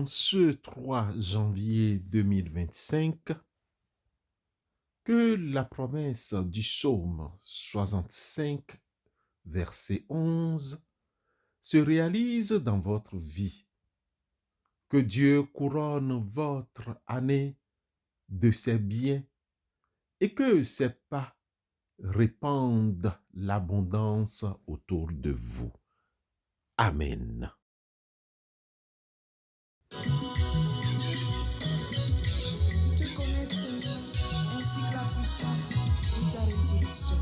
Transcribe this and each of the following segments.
En ce 3 janvier 2025, que la promesse du psaume 65, verset 11, se réalise dans votre vie. Que Dieu couronne votre année de ses biens et que ses pas répandent l'abondance autour de vous. Amen. Te connaître, Seigneur, ainsi que la puissance de ta résurrection.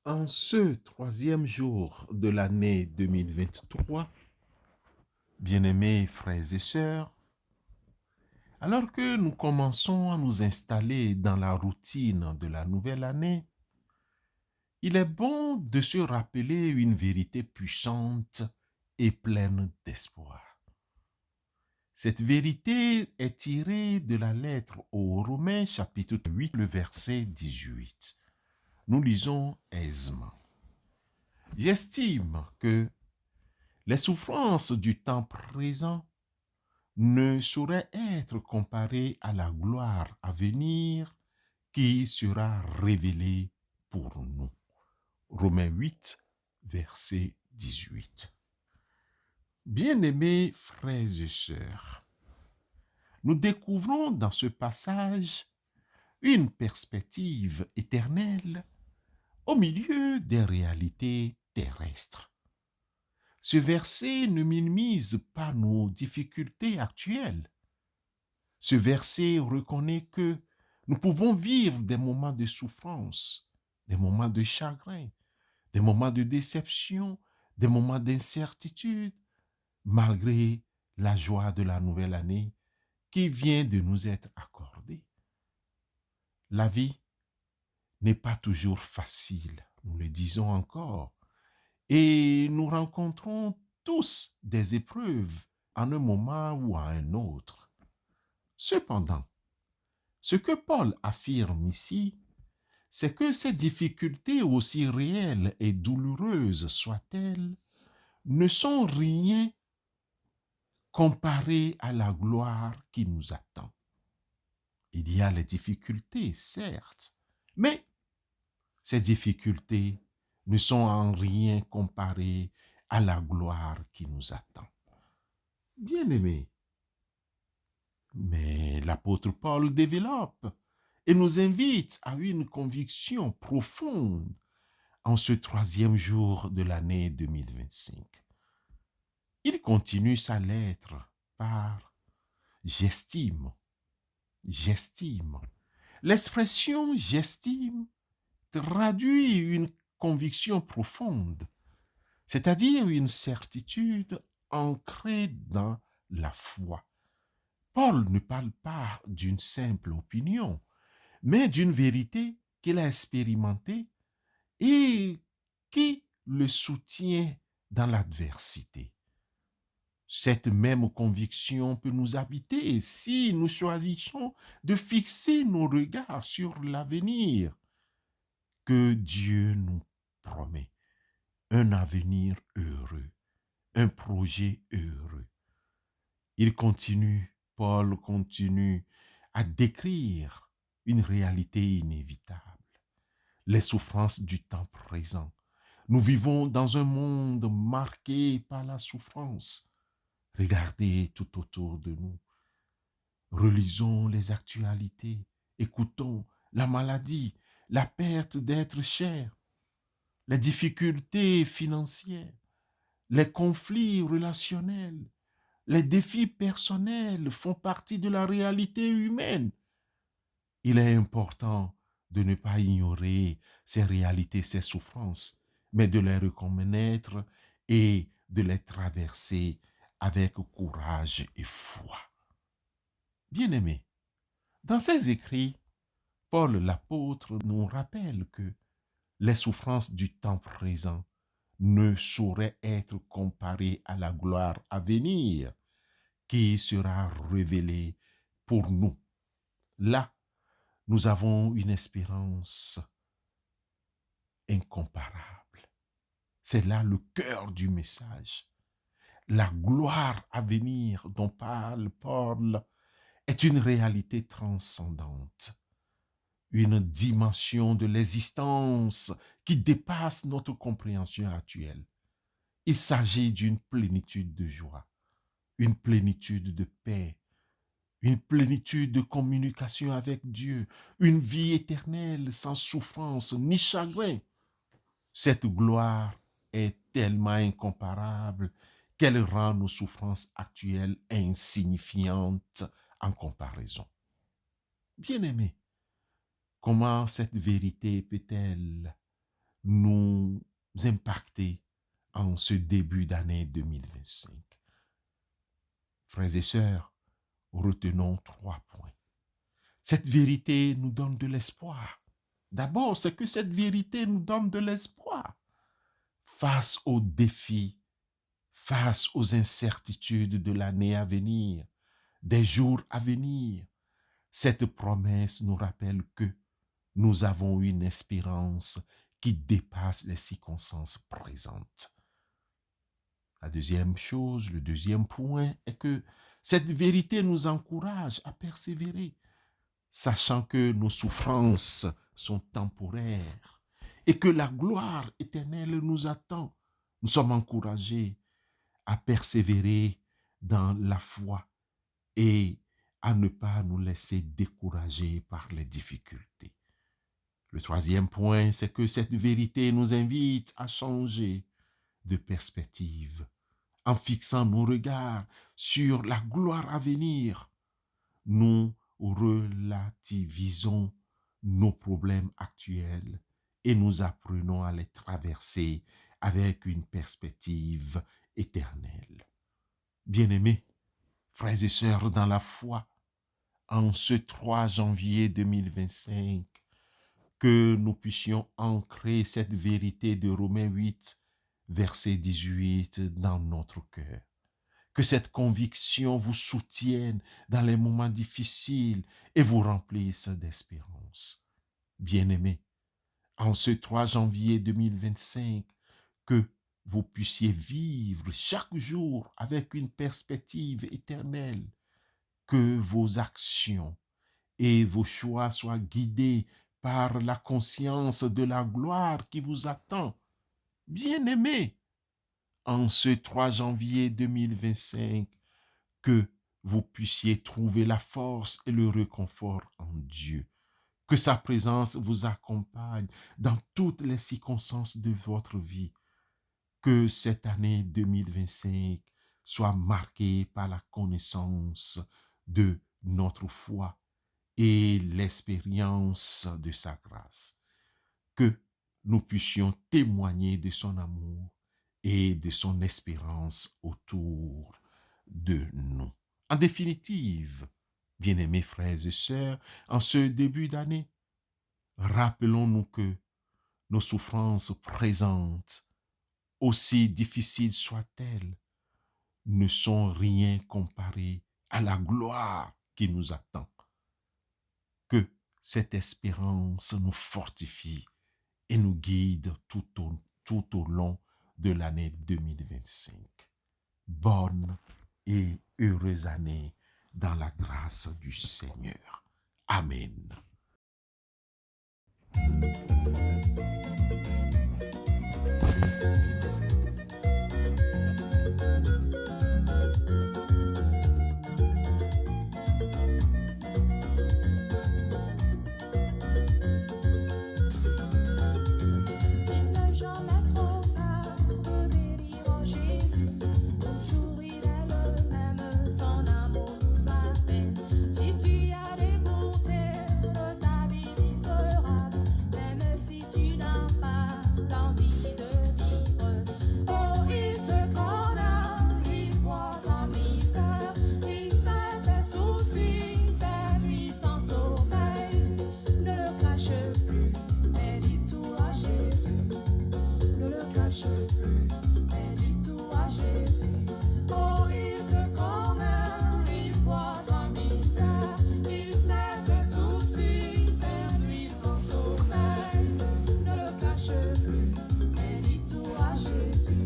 En ce 3e jour de l'année 2023, bien-aimés frères et sœurs, alors que nous commençons à nous installer dans la routine de la nouvelle année, il est bon de se rappeler une vérité puissante et pleine d'espoir. Cette vérité est tirée de la lettre aux Romains chapitre 8, le verset 18. Nous lisons aisément. J'estime que les souffrances du temps présent ne sauraient être comparées à la gloire à venir qui sera révélée pour nous. Romains 8, verset 18. Bien-aimés frères et sœurs, nous découvrons dans ce passage une perspective éternelle au milieu des réalités terrestres. Ce verset ne minimise pas nos difficultés actuelles. Ce verset reconnaît que nous pouvons vivre des moments de souffrance, des moments de chagrin, des moments de déception, des moments d'incertitude, malgré la joie de la nouvelle année qui vient de nous être accordée. La vie n'est pas toujours facile, nous le disons encore, et nous rencontrons tous des épreuves en un moment ou à un autre. Cependant, ce que Paul affirme ici, c'est que ces difficultés, aussi réelles et douloureuses soient-elles, ne sont rien comparées à la gloire qui nous attend. Il y a les difficultés, certes, mais ces difficultés ne sont en rien comparées à la gloire qui nous attend. Bien-aimés, mais l'apôtre Paul développe et nous invite à une conviction profonde en ce 3e jour de l'année 2025. Il continue sa lettre par « j'estime ». L'expression j'estime traduit une conviction profonde, c'est-à-dire une certitude ancrée dans la foi. Paul ne parle pas d'une simple opinion, mais d'une vérité qu'il a expérimentée et qui le soutient dans l'adversité. Cette même conviction peut nous habiter si nous choisissons de fixer nos regards sur l'avenir que Dieu nous promet, un avenir heureux, un projet heureux. Paul continue à décrire une réalité inévitable, les souffrances du temps présent. Nous vivons dans un monde marqué par la souffrance. Regardez tout autour de nous. Relisons les actualités. Écoutons la maladie, la perte d'êtres chers, les difficultés financières, les conflits relationnels, les défis personnels font partie de la réalité humaine. Il est important de ne pas ignorer ces réalités, ces souffrances, mais de les reconnaître et de les traverser avec courage et foi. Bien-aimés, dans ses écrits, Paul l'apôtre nous rappelle que les souffrances du temps présent ne sauraient être comparées à la gloire à venir qui sera révélée pour nous. Là, nous avons une espérance incomparable. C'est là le cœur du message. La gloire à venir dont parle Paul est une réalité transcendante, une dimension de l'existence qui dépasse notre compréhension actuelle. Il s'agit d'une plénitude de joie, une plénitude de paix, une plénitude de communication avec Dieu, une vie éternelle sans souffrance ni chagrin. Cette gloire est tellement incomparable qu'elle rend nos souffrances actuelles insignifiantes en comparaison. Bien-aimés, comment cette vérité peut-elle nous impacter en ce début d'année 2025? Frères et sœurs, retenons 3 points. Cette vérité nous donne de l'espoir. D'abord, c'est que cette vérité nous donne de l'espoir face aux défis, face aux incertitudes de l'année à venir, des jours à venir. Cette promesse nous rappelle que nous avons une espérance qui dépasse les circonstances présentes. La deuxième chose, le deuxième point est que cette vérité nous encourage à persévérer, sachant que nos souffrances sont temporaires et que la gloire éternelle nous attend. Nous sommes encouragés à persévérer dans la foi et à ne pas nous laisser décourager par les difficultés. Le troisième point, c'est que cette vérité nous invite à changer de perspective en fixant nos regards sur la gloire à venir. Nous relativisons nos problèmes actuels et nous apprenons à les traverser avec une perspective éternelle. Bien-aimés, frères et sœurs dans la foi, en ce 3 janvier 2025, que nous puissions ancrer cette vérité de Romains 8, verset 18 dans notre cœur. Que cette conviction vous soutienne dans les moments difficiles et vous remplisse d'espérance. Bien-aimés, en ce 3 janvier 2025, que vous puissiez vivre chaque jour avec une perspective éternelle, que vos actions et vos choix soient guidés par la conscience de la gloire qui vous attend. Bien-aimés, en ce 3 janvier 2025, que vous puissiez trouver la force et le réconfort en Dieu. Que sa présence vous accompagne dans toutes les circonstances de votre vie. Que cette année 2025 soit marquée par la connaissance de notre foi et l'expérience de sa grâce, que nous puissions témoigner de son amour et de son espérance autour de nous. En définitive, bien-aimés frères et sœurs, en ce début d'année, rappelons-nous que nos souffrances présentes, aussi difficiles soient-elles, ne sont rien comparées à la gloire qui nous attend. Que cette espérance nous fortifie et nous guide tout au long de l'année 2025. Bonne et heureuse année dans la grâce du Seigneur. Amen. Il n'est jamais trop tard de bénir en Jésus. Toujours il est le même, son amour nous appelle. Si tu as dégoûté de ta vie misérable, même si tu n'as pas l'envie de vivre, oh, il te connaît, il voit ta misère, il sait tes soucis, tes nuits sans sommeil. Ne le cache plus, mais dis tout à Jésus. Ne le cache plus, mais dis tout à Jésus. Oh, il te connaît, il voit ta misère, il sait tes soucis, tes nuits sans sommeil. Ne le cache plus, mais dis tout à Jésus.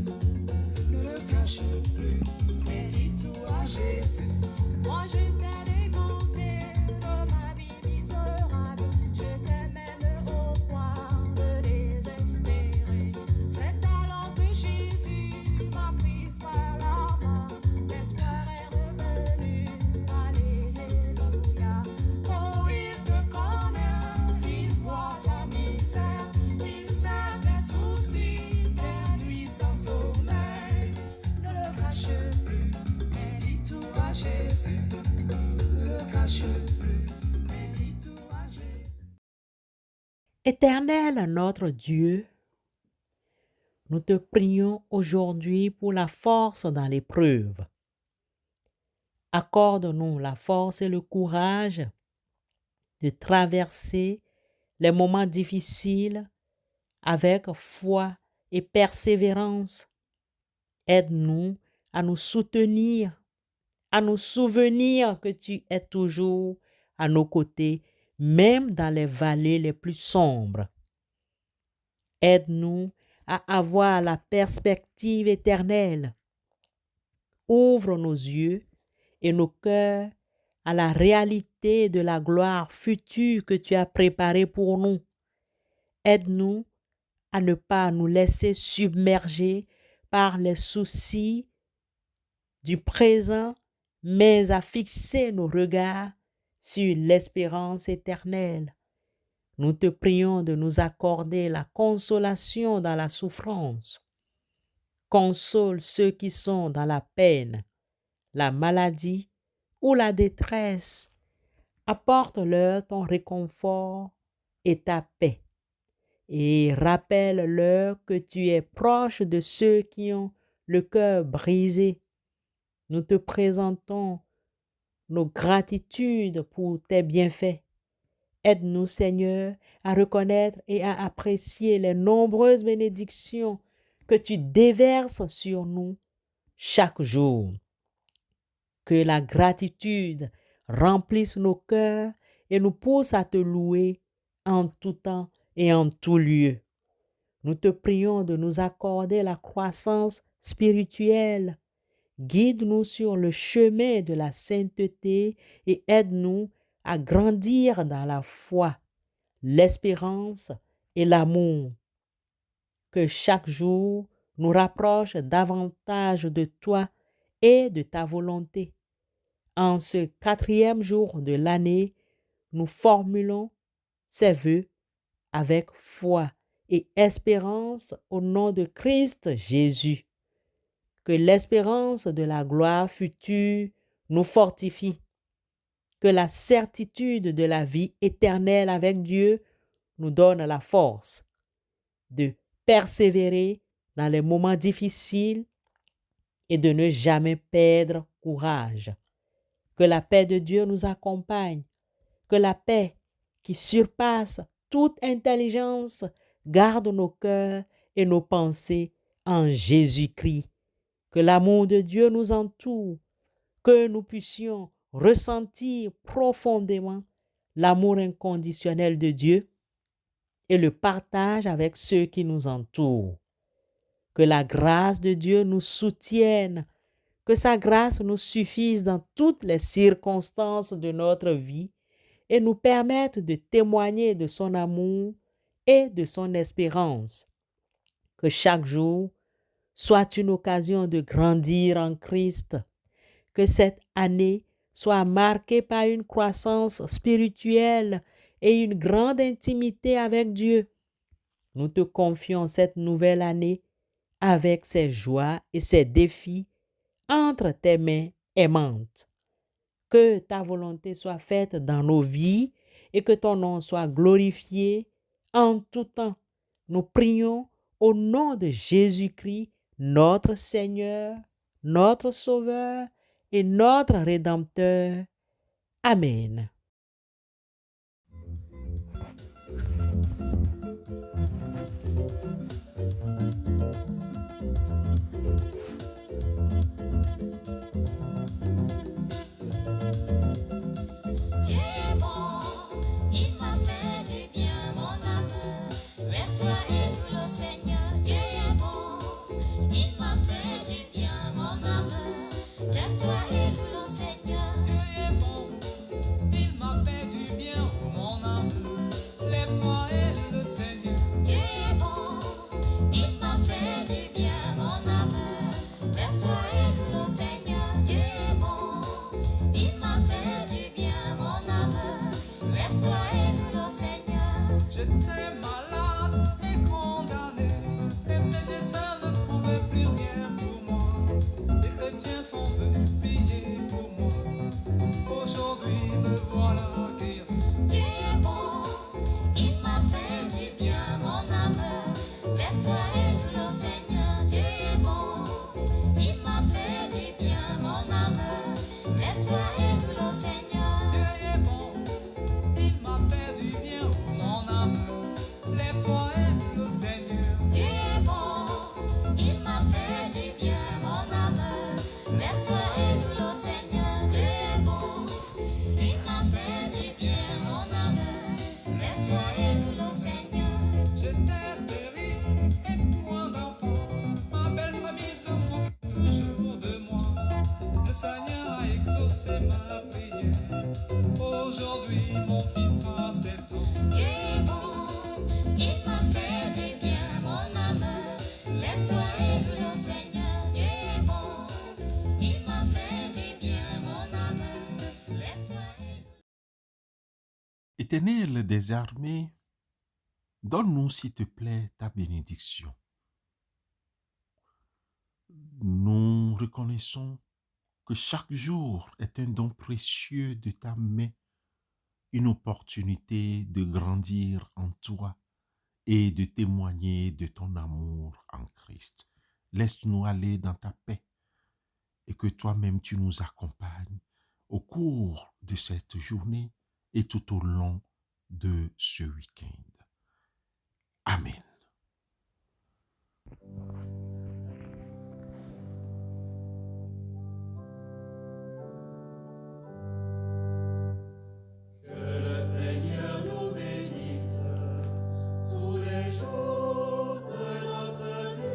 Ne le cache plus, mais dis tout à Jésus. Moi j'étais dégoûté de ma vie misérable, j'étais même au point de désespérer. C'est alors que Jésus m'a prise par la main, l'espoir est revenu, alléluia. Oh, il te connaît, il voit ta misère, il sait tes soucis, tes nuits sans sommeil. Ne le cache plus, mais dis tout à Jésus. Ne le cache plus, mais dis tout à Jésus. Éternel notre Dieu, nous te prions aujourd'hui pour la force dans l'épreuve. Accorde-nous la force et le courage de traverser les moments difficiles avec foi et persévérance. Aide-nous à nous soutenir, à nous souvenir que tu es toujours à nos côtés, même dans les vallées les plus sombres. Aide-nous à avoir la perspective éternelle. Ouvre nos yeux et nos cœurs à la réalité de la gloire future que tu as préparée pour nous. Aide-nous à ne pas nous laisser submerger par les soucis du présent, mais à fixer nos regards sur l'espérance éternelle. Nous te prions de nous accorder la consolation dans la souffrance. Console ceux qui sont dans la peine, la maladie ou la détresse. Apporte-leur ton réconfort et ta paix. Et rappelle-leur que tu es proche de ceux qui ont le cœur brisé. Nous te présentons nos gratitudes pour tes bienfaits. Aide-nous, Seigneur, à reconnaître et à apprécier les nombreuses bénédictions que tu déverses sur nous chaque jour. Que la gratitude remplisse nos cœurs et nous pousse à te louer en tout temps et en tout lieu. Nous te prions de nous accorder la croissance spirituelle. Guide-nous sur le chemin de la sainteté et aide-nous à grandir dans la foi, l'espérance et l'amour. Que chaque jour nous rapproche davantage de toi et de ta volonté. En ce 4e jour de l'année, nous formulons ces vœux avec foi et espérance au nom de Christ Jésus. Que l'espérance de la gloire future nous fortifie. que la certitude de la vie éternelle avec Dieu nous donne la force de persévérer dans les moments difficiles et de ne jamais perdre courage. Que la paix de Dieu nous accompagne, que la paix qui surpasse toute intelligence garde nos cœurs et nos pensées en Jésus-Christ. Que l'amour de Dieu nous entoure, que nous puissions ressentir profondément l'amour inconditionnel de Dieu et le partage avec ceux qui nous entourent. Que la grâce de Dieu nous soutienne, que sa grâce nous suffise dans toutes les circonstances de notre vie et nous permette de témoigner de son amour et de son espérance. Que chaque jour soit une occasion de grandir en Christ. Que cette année soit marquée par une croissance spirituelle et une grande intimité avec Dieu. Nous te confions cette nouvelle année avec ses joies et ses défis entre tes mains aimantes. Que ta volonté soit faite dans nos vies et que ton nom soit glorifié en tout temps. Nous prions au nom de Jésus-Christ, notre Seigneur, notre Sauveur et notre Rédempteur. Amen. Dieu est bon, il m'a fait du bien, mon âme. Lève-toi et loue le Seigneur. Dieu est bon, il m'a fait du bien, mon âme. Lève-toi et loue le Seigneur. Dieu est bon, il m'a fait du bien, oh mon âme. Lève-toi et loue le Seigneur. Dieu est bon, il m'a fait du bien, mon âme. Lève-toi et loue le Seigneur. Dieu est bon, il m'a fait du bien, mon âme. Lève-toi et loue le Seigneur. J'étais malade et condamné. Les médecins ne pouvaient plus rien pour moi. Les chrétiens sont venus prier pour moi. Aujourd'hui me voilà guéri. Dieu est bon, il m'a fait du bien, mon âme. Lève-toi et loue le Seigneur. Dieu est bon, il m'a fait du bien, mon âme. Lève-toi et loue le Seigneur. Dieu est bon, il m'a fait du bien, oh mon âme. Lève-toi et loue le Seigneur. Dieu est bon, il m'a fait du bien, mon âme. Lève-toi et loue le Seigneur. Dieu est bon, il m'a fait du bien, mon âme. Lève-toi et loue le Seigneur. J'étais stérile et point d'enfant. Ma belle famille se moque toujours de moi. Le Seigneur a exaucé ma prière. Aujourd'hui, mon fils a 7 ans. Dieu est bon, il m'a fait du bien, mon âme. Lève-toi et loue le Seigneur. Dieu est bon, il m'a fait du bien, mon âme. Lève-toi et loue. Éternel des armées, donne-nous, s'il te plaît, ta bénédiction. Nous reconnaissons que chaque jour est un don précieux de ta main, une opportunité de grandir en toi et de témoigner de ton amour en Christ. Laisse-nous aller dans ta paix et que toi-même tu nous accompagnes au cours de cette journée et tout au long de ce week-end. Amen. Que le Seigneur nous bénisse tous les jours de notre vie.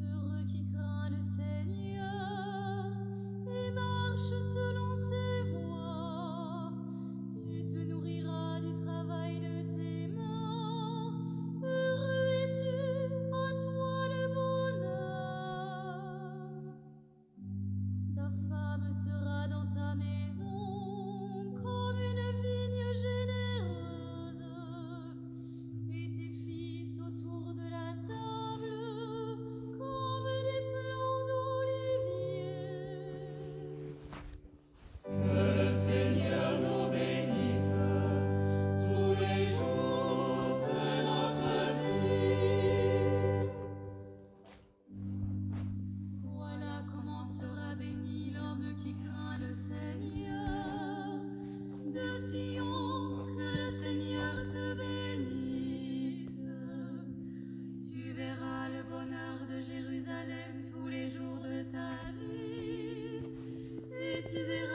Heureux qui craint le Seigneur et marche selon ses voies. Tu Jérusalem tous les jours de ta vie, et tu verras